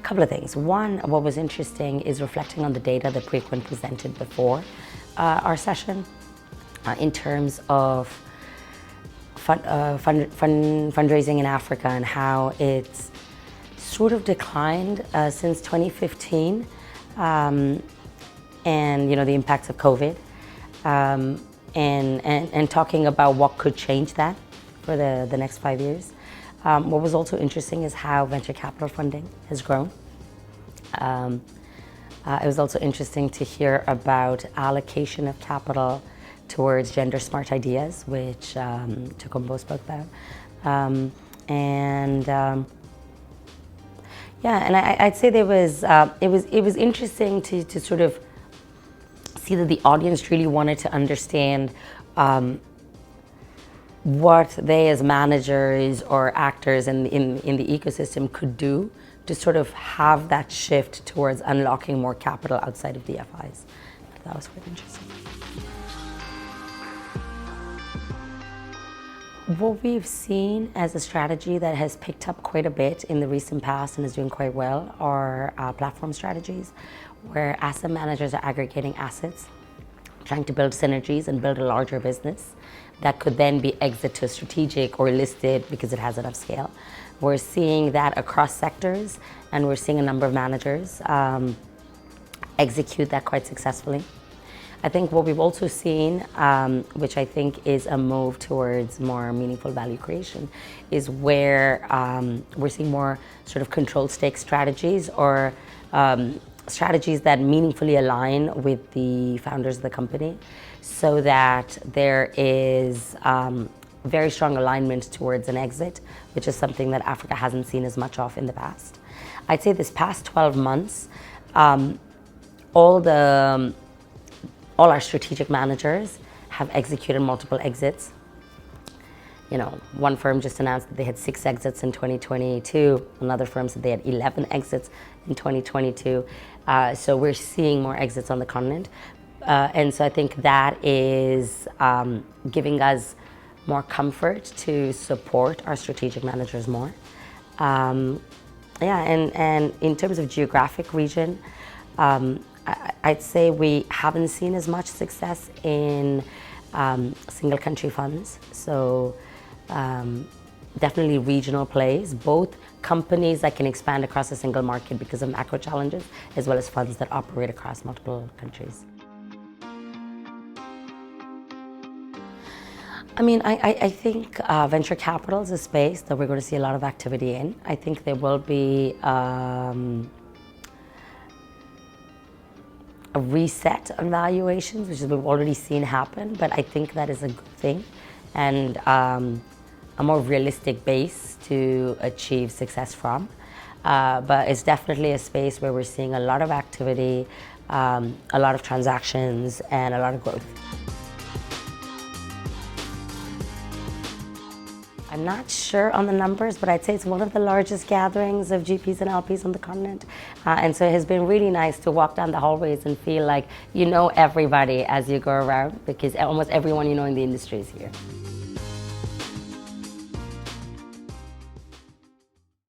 couple of things. One, what was interesting is reflecting on the data that Prequin presented before our session in terms of fundraising in Africa and how it's sort of declined since 2015, and the impacts of COVID, and talking about what could change that for the next 5 years. What was also interesting is how venture capital funding has grown. It was also interesting to hear about allocation of capital towards gender smart ideas, which Tukumbo spoke about. I'd say there was it was interesting to sort of see that the audience really wanted to understand what they as managers or actors in the ecosystem could do to sort of have that shift towards unlocking more capital outside of DFIs. That was quite interesting. What we've seen as a strategy that has picked up quite a bit in the recent past and is doing quite well are platform strategies, where asset managers are aggregating assets, trying to build synergies and build a larger business that could then be exit to strategic or listed because it has enough scale. We're seeing that across sectors, and we're seeing a number of managers execute that quite successfully. I think what we've also seen, which I think is a move towards more meaningful value creation, is where we're seeing more sort of controlled stake strategies or strategies that meaningfully align with the founders of the company, so that there is very strong alignment towards an exit, which is something that Africa hasn't seen as much of in the past. I'd say this past 12 months, all our strategic managers have executed multiple exits. One firm just announced that they had 6 exits in 2022. Another firm said they had 11 exits in 2022. So we're seeing more exits on the continent. And so I think that is giving us more comfort to support our strategic managers more. And in terms of geographic region, I'd say we haven't seen as much success in single country funds. So definitely regional plays, both companies that can expand across a single market because of macro challenges, as well as funds that operate across multiple countries. I think venture capital is a space that we're going to see a lot of activity in. I think there will be a reset on valuations, which is we've already seen happen, but I think that is a good thing, and a more realistic base to achieve success from. But it's definitely a space where we're seeing a lot of activity, a lot of transactions, and a lot of growth. I'm not sure on the numbers, but I'd say it's one of the largest gatherings of GPs and LPs on the continent. And so it has been really nice to walk down the hallways and feel like you know everybody as you go around, because almost everyone you know in the industry is here.